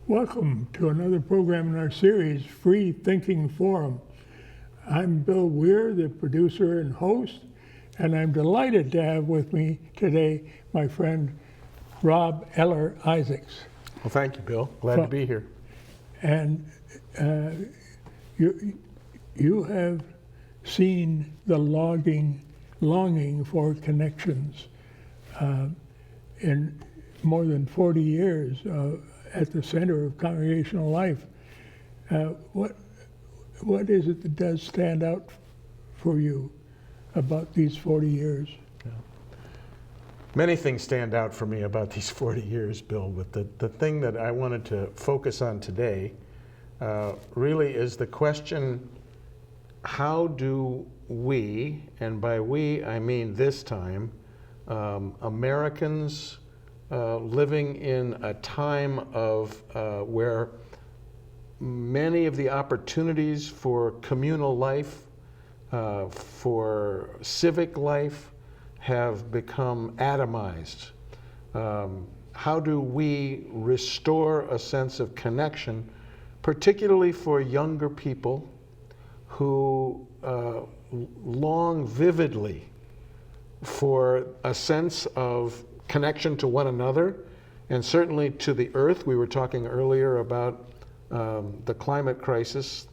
Welcome to another program in our series, Freethinking Forum. I'm Bill Weir, the producer and host, and I'm delighted to have with me today my friend Rob Eller-Isaacs. Well, thank you, Bill. Glad to be here. And you have seen the longing for connections in more than 40 years at the center of congregational life. What is it that does stand out for you about these 40 years? Many things stand out for me about these 40 years, Bill, but the thing that I wanted to focus on today really is the question, how do we, and by we I mean this time, Americans living in a time of where many of the opportunities for communal life, for civic life, have become atomized. How do we restore a sense of connection, particularly for younger people who long vividly for a sense of connection to one another and certainly to the earth? We were talking earlier about the climate crisis.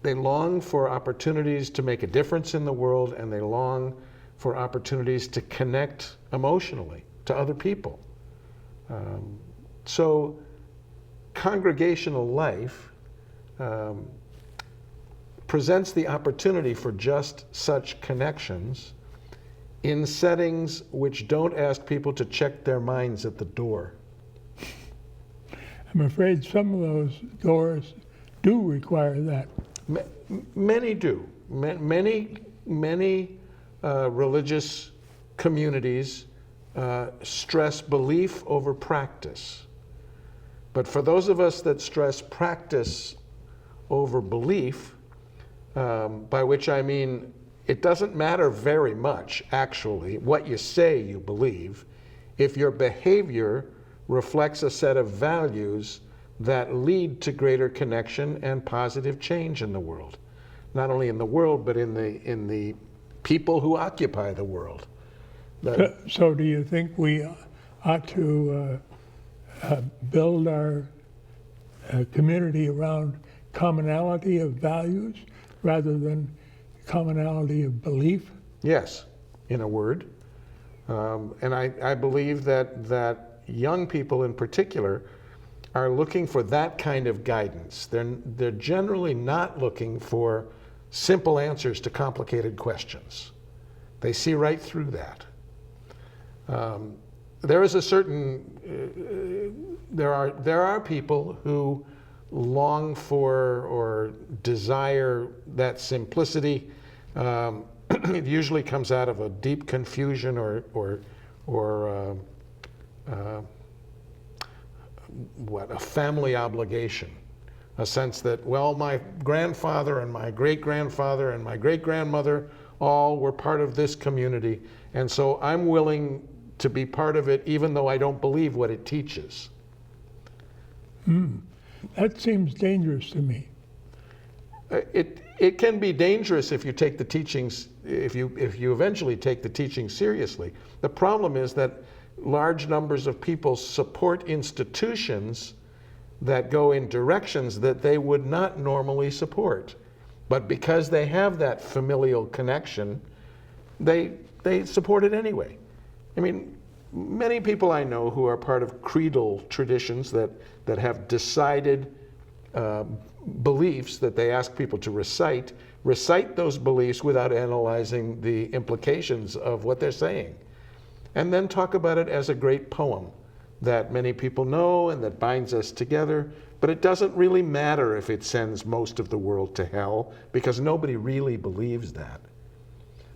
They long for opportunities to make a difference in the world, and they long for opportunities to connect emotionally to other people. So congregational life presents the opportunity for just such connections in settings which don't ask people to check their minds at the door. I'm afraid some of those doors do require that. Many do. Many religious communities stress belief over practice. But for those of us that stress practice over belief, by which I mean it doesn't matter very much, actually, what you say you believe, if your behavior reflects a set of values that lead to greater connection and positive change in the world. Not only in the world, but in the people who occupy the world. So do you think we ought to build our community around commonality of values rather than commonality of belief? Yes, in a word. And I believe that young people in particular are looking for that kind of guidance. They're generally not looking for simple answers to complicated questions. They see right through that. There is a certain, there are people who long for or desire that simplicity. It usually comes out of a deep confusion or a family obligation, a sense that, well, my grandfather and my great-grandfather and my great-grandmother all were part of this community, and so I'm willing to be part of it even though I don't believe what it teaches. That seems dangerous to me. It can be dangerous if you take the teachings, if you eventually take the teachings seriously. The problem is that large numbers of people support institutions that go in directions that they would not normally support. But because they have that familial connection, they support it anyway. I mean, many people I know who are part of creedal traditions that have decided beliefs that they ask people to recite those beliefs without analyzing the implications of what they're saying, and then talk about it as a great poem that many people know and that binds us together. But it doesn't really matter if it sends most of the world to hell, because nobody really believes that.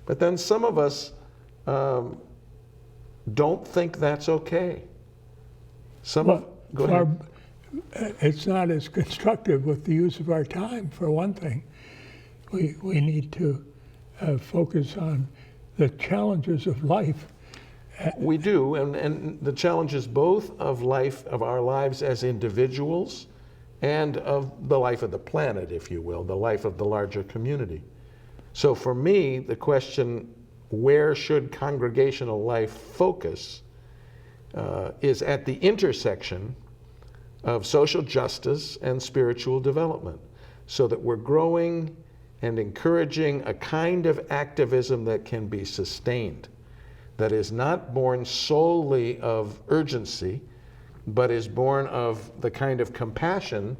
But then some of us don't think that's okay. Go ahead. It's not as constructive with the use of our time, for one thing. We need to focus on the challenges of life We do, and the challenge is both of life, of our lives as individuals, and of the life of the planet, if you will, the life of the larger community. So for me, the question, where should congregational life focus, is at the intersection of social justice and spiritual development, so that we're growing and encouraging a kind of activism that can be sustained, that is not born solely of urgency, but is born of the kind of compassion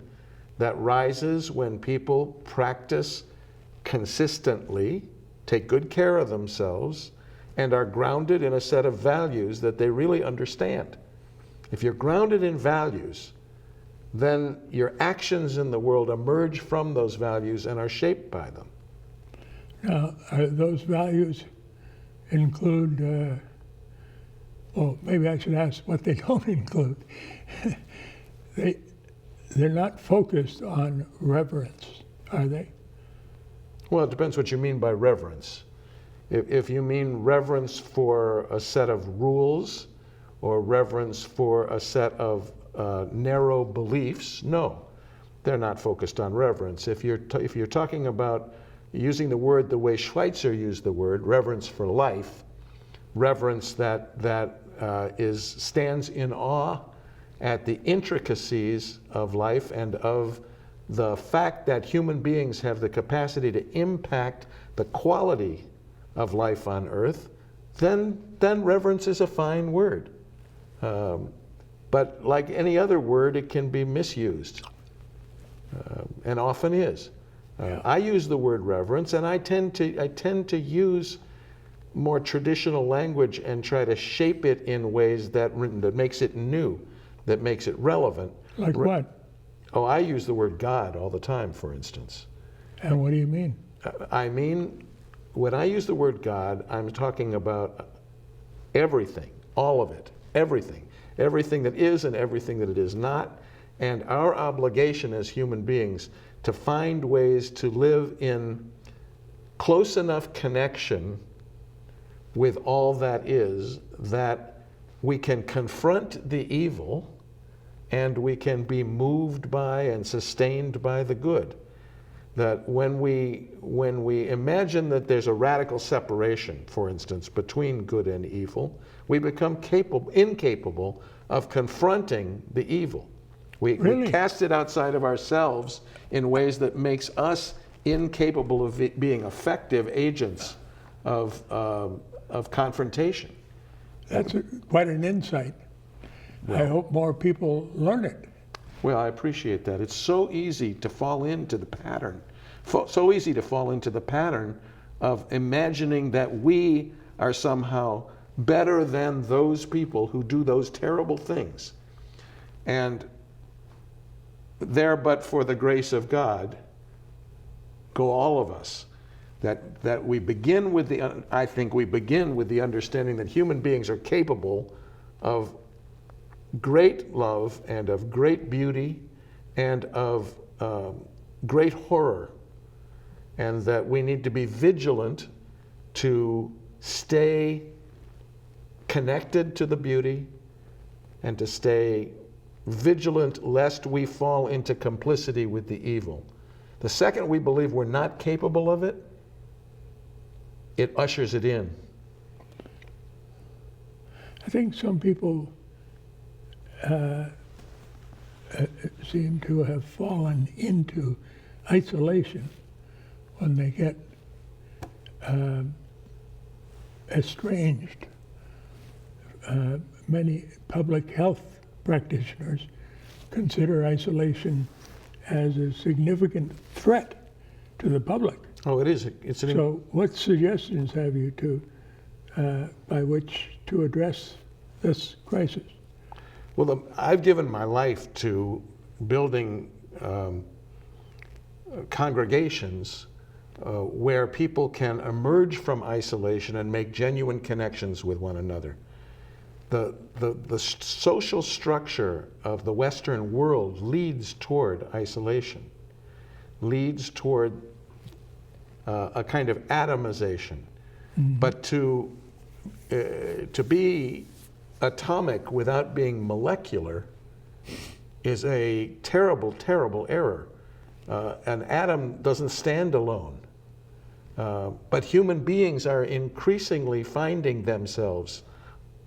that rises when people practice consistently, take good care of themselves, and are grounded in a set of values that they really understand. If you're grounded in values, then your actions in the world emerge from those values and are shaped by them. Now, those values include, well, maybe I should ask what they don't include. They're not focused on reverence, are they? Well, it depends what you mean by reverence. If you mean reverence for a set of rules or reverence for a set of narrow beliefs, no, they're not focused on reverence. If you're talking about using the word the way Schweitzer used the word, reverence for life, reverence that stands in awe at the intricacies of life and of the fact that human beings have the capacity to impact the quality of life on earth, then reverence is a fine word. But like any other word, it can be misused, and often is. I use the word reverence, and I tend to use more traditional language and try to shape it in ways that makes it new, that makes it relevant. Like what? Oh, I use the word God all the time, for instance. And what do you mean? I mean, when I use the word God, I'm talking about everything, all of it, everything that is and everything that it is not, and our obligation as human beings to find ways to live in close enough connection with all that is that we can confront the evil and we can be moved by and sustained by the good. That when we imagine that there's a radical separation, for instance, between good and evil, we become incapable of confronting the evil. We cast it outside of ourselves in ways that makes us incapable of being effective agents of confrontation. That's quite an insight. Well, I hope more people learn it. Well, I appreciate that. It's so easy to fall into the pattern. So easy to fall into the pattern of imagining that we are somehow better than those people who do those terrible things. And there, but for the grace of God, go all of us. That we begin with I think we begin with the understanding that human beings are capable of great love and of great beauty and of great horror, and that we need to be vigilant to stay connected to the beauty and to stay vigilant lest we fall into complicity with the evil. The second we believe we're not capable of it, it ushers it in. I think some people seem to have fallen into isolation when they get estranged. Many public health practitioners consider isolation as a significant threat to the public. Oh, it is. So what suggestions have you by which to address this crisis? Well, I've given my life to building congregations where people can emerge from isolation and make genuine connections with one another. The social structure of the Western world leads toward isolation, leads toward a kind of atomization. Mm-hmm. But to to be atomic without being molecular is a terrible, terrible error. An atom doesn't stand alone. But human beings are increasingly finding themselves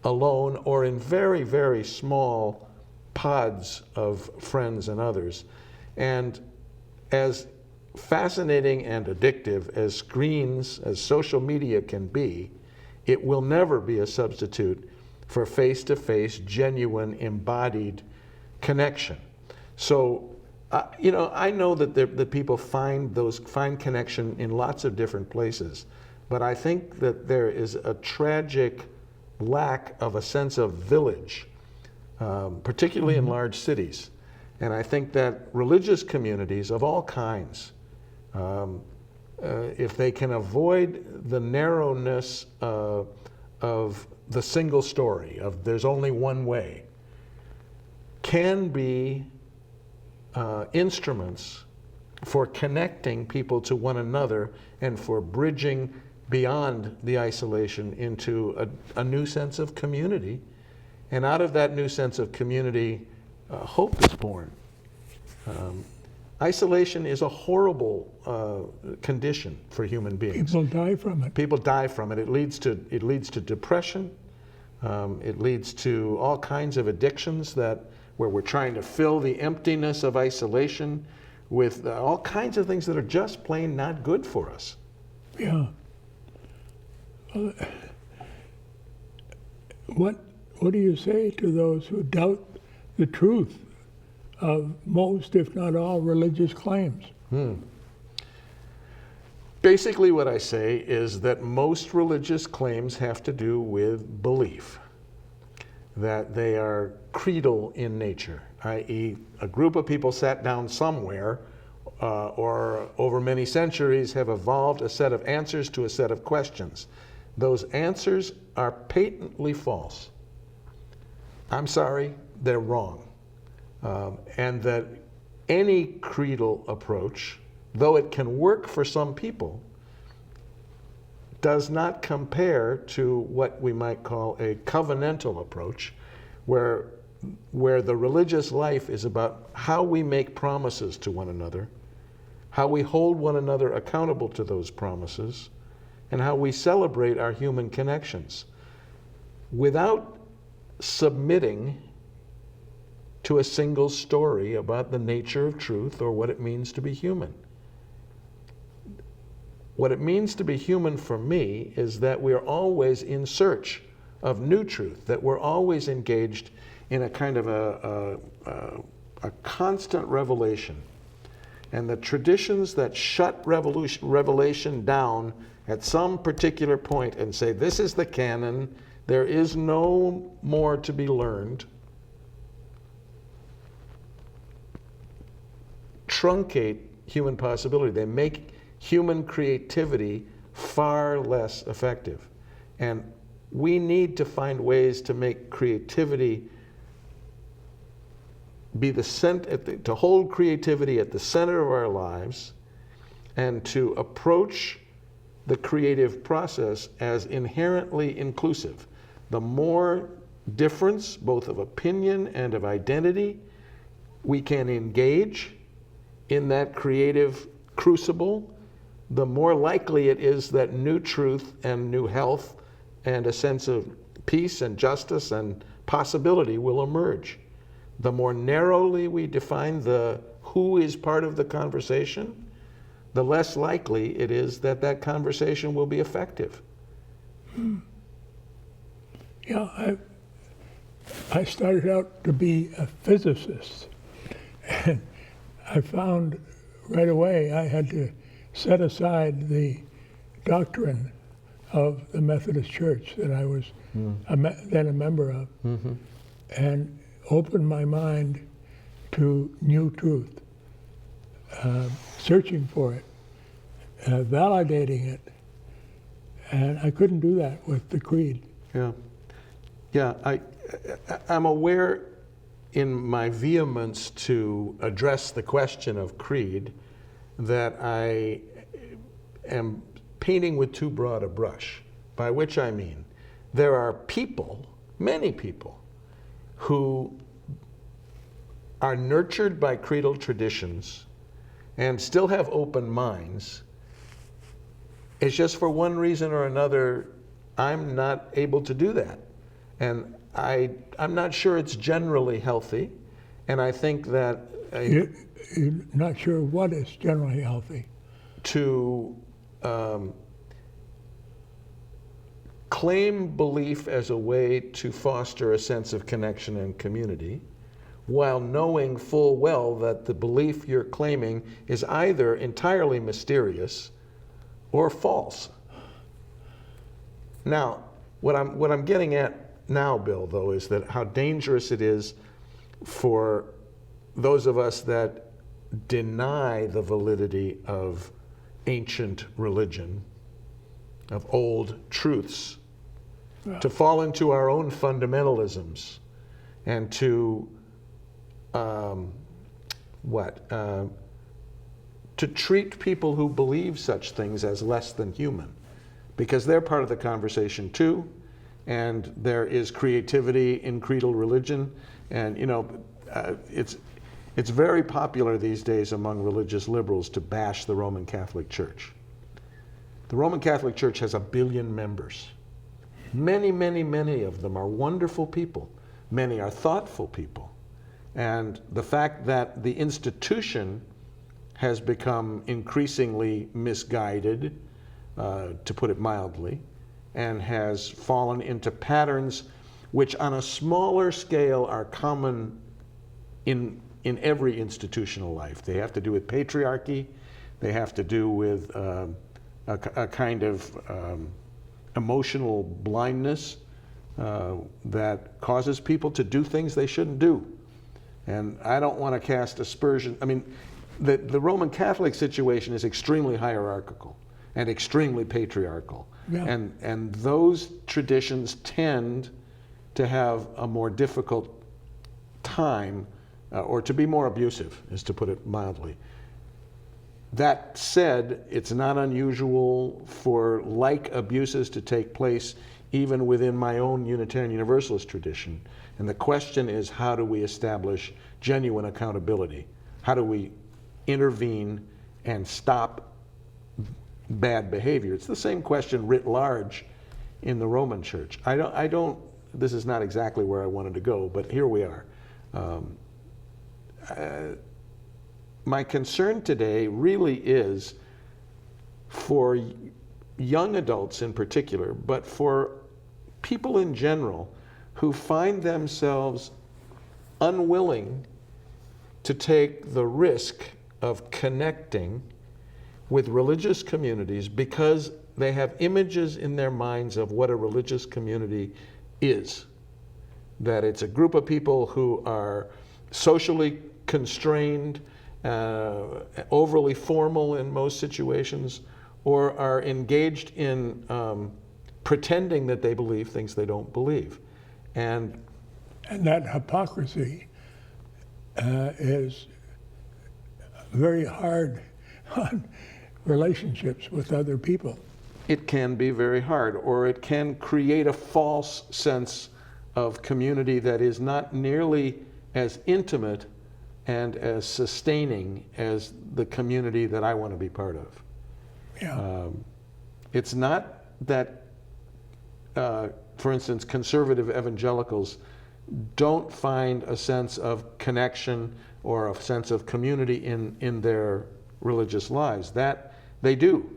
alone or in very, very small pods of friends and others. And as fascinating and addictive as screens, as social media can be, it will never be a substitute for face-to-face, genuine, embodied connection. So, I know that people find connection in lots of different places, but I think that there is a tragic lack of a sense of village, particularly in large cities. And I think that religious communities of all kinds, if they can avoid the narrowness of the single story, of there's only one way, can be instruments for connecting people to one another and for bridging beyond the isolation into a new sense of community. And out of that new sense of community, hope is born. Isolation is a horrible condition for human beings. People die from it. People die from it. It leads to depression. It leads to all kinds of addictions where we're trying to fill the emptiness of isolation with all kinds of things that are just plain not good for us. Yeah. What do you say to those who doubt the truth of most, if not all, religious claims? Basically, what I say is that most religious claims have to do with belief, that they are creedal in nature, i.e., a group of people sat down somewhere or over many centuries have evolved a set of answers to a set of questions. Those answers are patently false. I'm sorry, they're wrong. And that any creedal approach, though it can work for some people, does not compare to what we might call a covenantal approach, where the religious life is about how we make promises to one another, how we hold one another accountable to those promises, and how we celebrate our human connections without submitting to a single story about the nature of truth or what it means to be human. What it means to be human for me is that we're always in search of new truth, that we're always engaged in a kind of a constant revelation. And the traditions that shut revelation down at some particular point and say, this is the canon, there is no more to be learned, truncate human possibility. They make human creativity far less effective. And we need to find ways to make creativity be to hold creativity at the center of our lives and to approach the creative process as inherently inclusive. The more difference, both of opinion and of identity, we can engage in that creative crucible, the more likely it is that new truth and new health and a sense of peace and justice and possibility will emerge. The more narrowly we define the who is part of the conversation, the less likely it is that that conversation will be effective. Yeah, I started out to be a physicist, and I found right away I had to set aside the doctrine of the Methodist Church that I was then a member of, and open my mind to new truth, searching for it, validating it, and I couldn't do that with the creed. Yeah, I'm aware in my vehemence to address the question of creed that I am painting with too broad a brush, by which I mean there are people, many people, who are nurtured by creedal traditions and still have open minds. It's just for one reason or another, I'm not able to do that. And I'm not sure it's generally healthy. And I think that You're not sure what is generally healthy. to claim belief as a way to foster a sense of connection and community, while knowing full well that the belief you're claiming is either entirely mysterious or false. Now, what I'm getting at now, Bill, though, is that how dangerous it is for those of us that deny the validity of ancient religion, of old truths, to fall into our own fundamentalisms and to to treat people who believe such things as less than human, because they're part of the conversation too, and there is creativity in creedal religion, and it's very popular these days among religious liberals to bash the Roman Catholic Church. The Roman Catholic Church has 1 billion members. Many, many, many of them are wonderful people. Many are thoughtful people. And the fact that the institution has become increasingly misguided, to put it mildly, and has fallen into patterns which on a smaller scale are common in every institutional life. They have to do with patriarchy. They have to do with a kind of emotional blindness that causes people to do things they shouldn't do. And I don't want to cast aspersion. I mean, the Roman Catholic situation is extremely hierarchical and extremely patriarchal. Yeah. And those traditions tend to have a more difficult time, or to be more abusive, is to put it mildly. That said, it's not unusual for like abuses to take place even within my own Unitarian Universalist tradition. And the question is, how do we establish genuine accountability? How do we intervene and stop bad behavior? It's the same question writ large in the Roman Church. This is not exactly where I wanted to go, but here we are. My concern today really is for young adults in particular, but for people in general who find themselves unwilling to take the risk of connecting with religious communities because they have images in their minds of what a religious community is. That it's a group of people who are socially constrained, overly formal in most situations, or are engaged in pretending that they believe things they don't believe. And that hypocrisy is very hard on relationships with other people. it can be very hard, or it can create a false sense of community that is not nearly as intimate and as sustaining as the community that I want to be part of. Yeah. It's not that, for instance, conservative evangelicals don't find a sense of connection or a sense of community in their religious lives. That they do.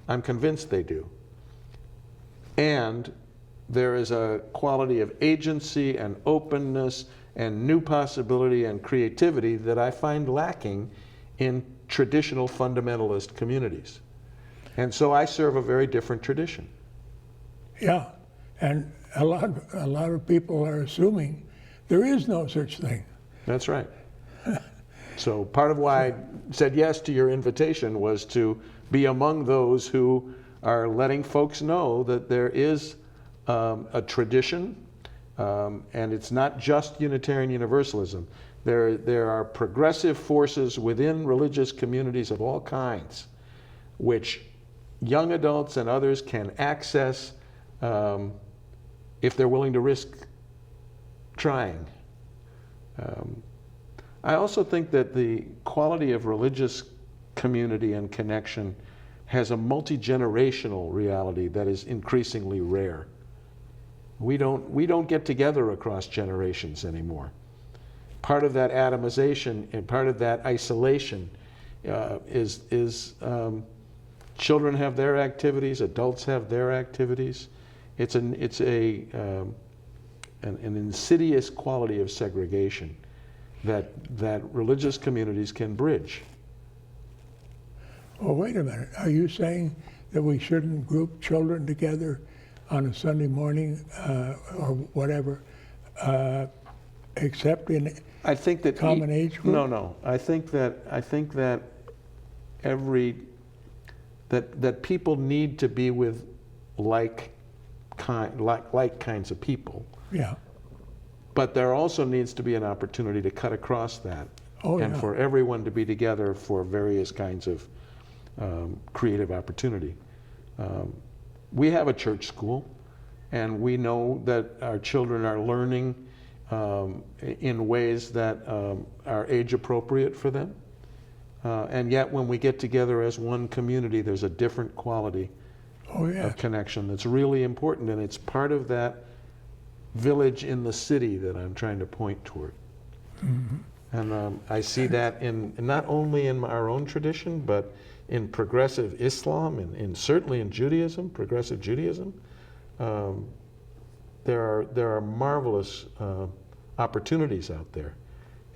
I'm convinced they do. And there is a quality of agency and openness and new possibility and creativity that I find lacking in traditional fundamentalist communities. And so I serve a very different tradition. Yeah, and a lot of people are assuming there is no such thing. That's right. So part of why I said yes to your invitation was to be among those who are letting folks know that there is a tradition, and it's not just Unitarian Universalism. There are progressive forces within religious communities of all kinds, which young adults and others can access if they're willing to risk trying. I also think that the quality of religious community and connection has a multi-generational reality that is increasingly rare. We don't get together across generations anymore. Part of that atomization and part of that isolation is children have their activities, adults have their activities. It's an insidious quality of segregation that religious communities can bridge. Well, wait a minute. Are you saying that we shouldn't group children together on a Sunday morning or whatever, except in I think that common age group? No. I think that that people need to be with like kinds of people. Yeah. But there also needs to be an opportunity to cut across that, and for everyone to be together for various kinds of creative opportunity. We have a church school, and we know that our children are learning in ways that are age appropriate for them. And yet when we get together as one community, there's a different quality of connection that's really important, and it's part of that village in the city that I'm trying to point toward. Mm-hmm. And I see that not only in our own tradition, but in progressive Islam and certainly in Judaism, progressive Judaism. There are marvelous opportunities out there,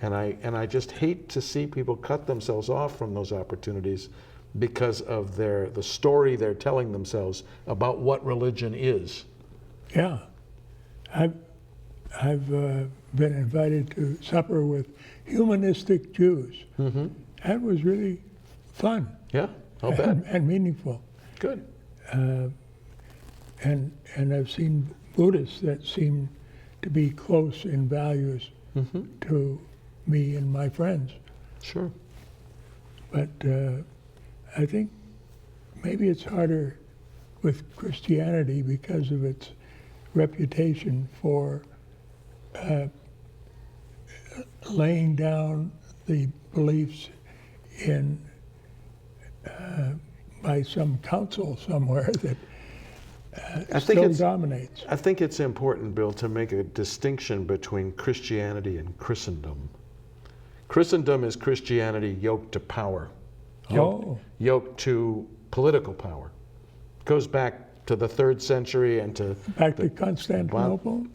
and I just hate to see people cut themselves off from those opportunities because of the story they're telling themselves about what religion is. Yeah. I've been invited to supper with humanistic Jews. Mm-hmm. That was really fun. Yeah, I'll bet. And meaningful. Good. And I've seen Buddhists that seem to be close in values Mm-hmm. to me and my friends. Sure. But I think maybe it's harder with Christianity because of its reputation for laying down the beliefs in by some council somewhere that still dominates. I think it's important, Bill, to make a distinction between Christianity and Christendom. Christendom is Christianity yoked to power, yoked to political power. It goes back to the 3rd century and to Constantinople,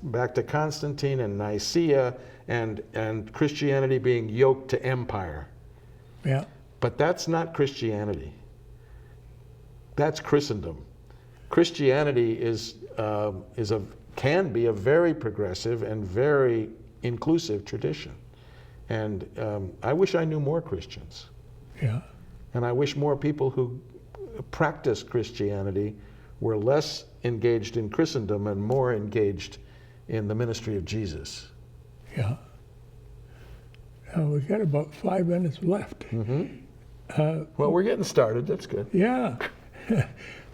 back to Constantine and Nicaea, and Christianity being yoked to empire. Yeah. But that's not Christianity. That's Christendom. Christianity can be a very progressive and very inclusive tradition, and I wish I knew more Christians. Yeah. And I wish more people who practice Christianity were less engaged in Christendom and more engaged in the ministry of Jesus. Yeah. Now we've got about 5 minutes left. Mm-hmm. Well, we're getting started. That's good. Yeah.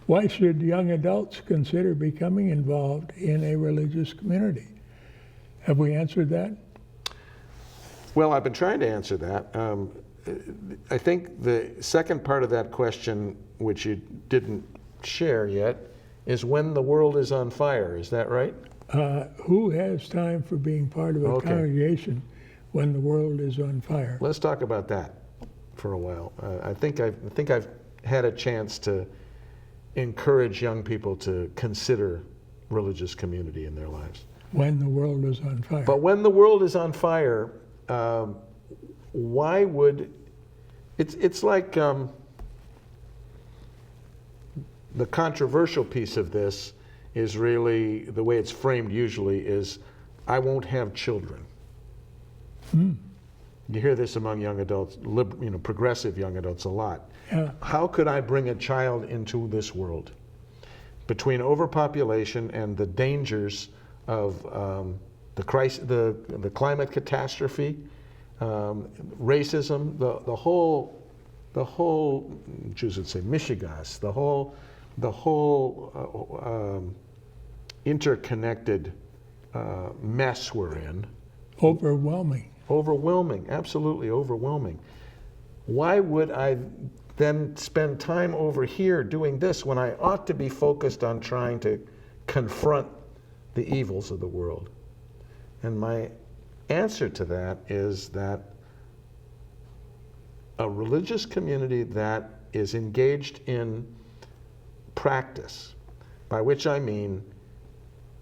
Why should young adults consider becoming involved in a religious community? Have we answered that? Well, I've been trying to answer that. I think the second part of that question, which you didn't share yet, is when the world is on fire. Is that right? Who has time for being part of a congregation when the world is on fire? Let's talk about that for a while. I think I've had a chance to encourage young people to consider religious community in their lives. When the world is on fire. But when the world is on fire, why would it's like the controversial piece of this is really the way it's framed usually is I won't have children. You hear this among young adults, progressive young adults a lot. Yeah. How could I bring a child into this world? Between overpopulation and the dangers of the climate catastrophe, racism, the whole Jews would say mishigas, the whole interconnected mess we're in. Overwhelming. Overwhelming, absolutely overwhelming. Why would I then spend time over here doing this when I ought to be focused on trying to confront the evils of the world? And my answer to that is that a religious community that is engaged in practice, by which I mean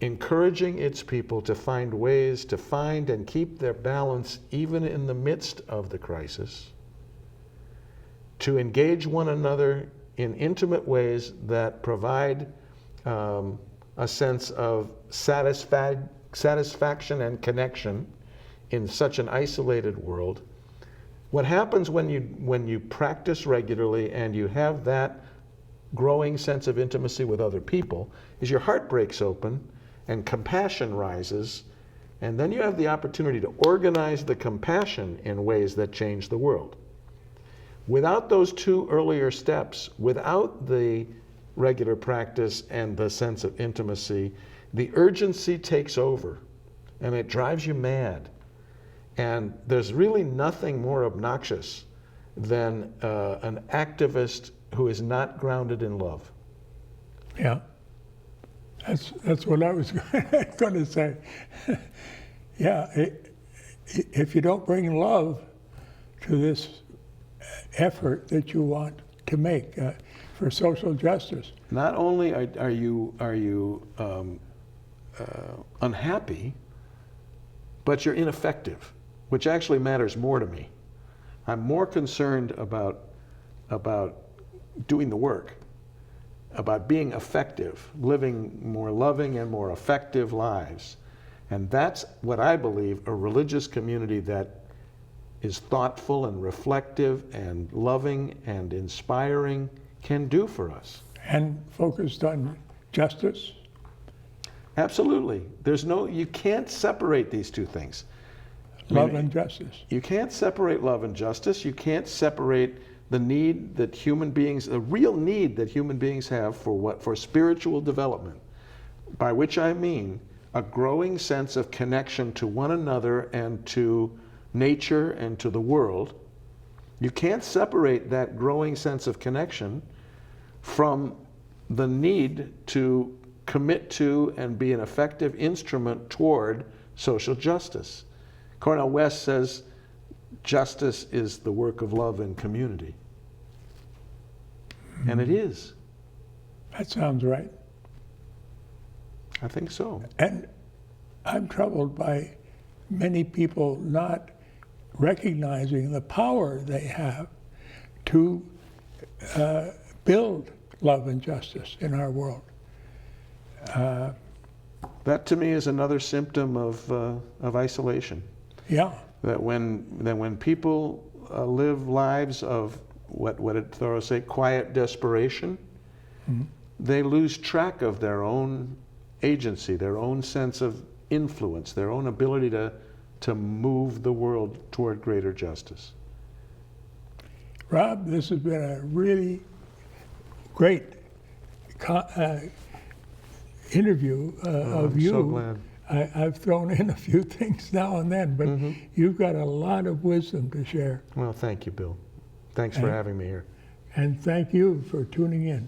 encouraging its people to find ways to find and keep their balance even in the midst of the crisis, to engage one another in intimate ways that provide a sense of satisfaction and connection in such an isolated world. What happens when you practice regularly and you have that growing sense of intimacy with other people is your heart breaks open and compassion rises, and then you have the opportunity to organize the compassion in ways that change the world. Without those two earlier steps, without the regular practice and the sense of intimacy, the urgency takes over and it drives you mad. And there's really nothing more obnoxious than an activist who is not grounded in love. Yeah. That's what I was going to say. Yeah, if you don't bring love to this effort that you want to make for social justice. Not only are you unhappy, but you're ineffective, which actually matters more to me. I'm more concerned about doing the work, about being effective, living more loving and more effective lives. And that's what I believe a religious community that is thoughtful and reflective and loving and inspiring can do for us. And focused on justice. Absolutely. You can't separate these two things. Love and justice. You can't separate love and justice. You can't separate the need that human beings, the real need that human beings have for spiritual development, by which I mean a growing sense of connection to one another and to nature and to the world. You can't separate that growing sense of connection from the need to commit to and be an effective instrument toward social justice. Cornel West says, justice is the work of love and community. And it is. That sounds right. I think so. And I'm troubled by many people not recognizing the power they have to build love and justice in our world. That to me is another symptom of isolation. Yeah. That when people live lives of what did Thoreau say, quiet desperation, mm-hmm. they lose track of their own agency, their own sense of influence, their own ability to move the world toward greater justice. Rob, this has been a really great interview of you. I'm so glad. I've thrown in a few things now and then, but mm-hmm. you've got a lot of wisdom to share. Well, thank you, Bill. Thanks for having me here. And thank you for tuning in.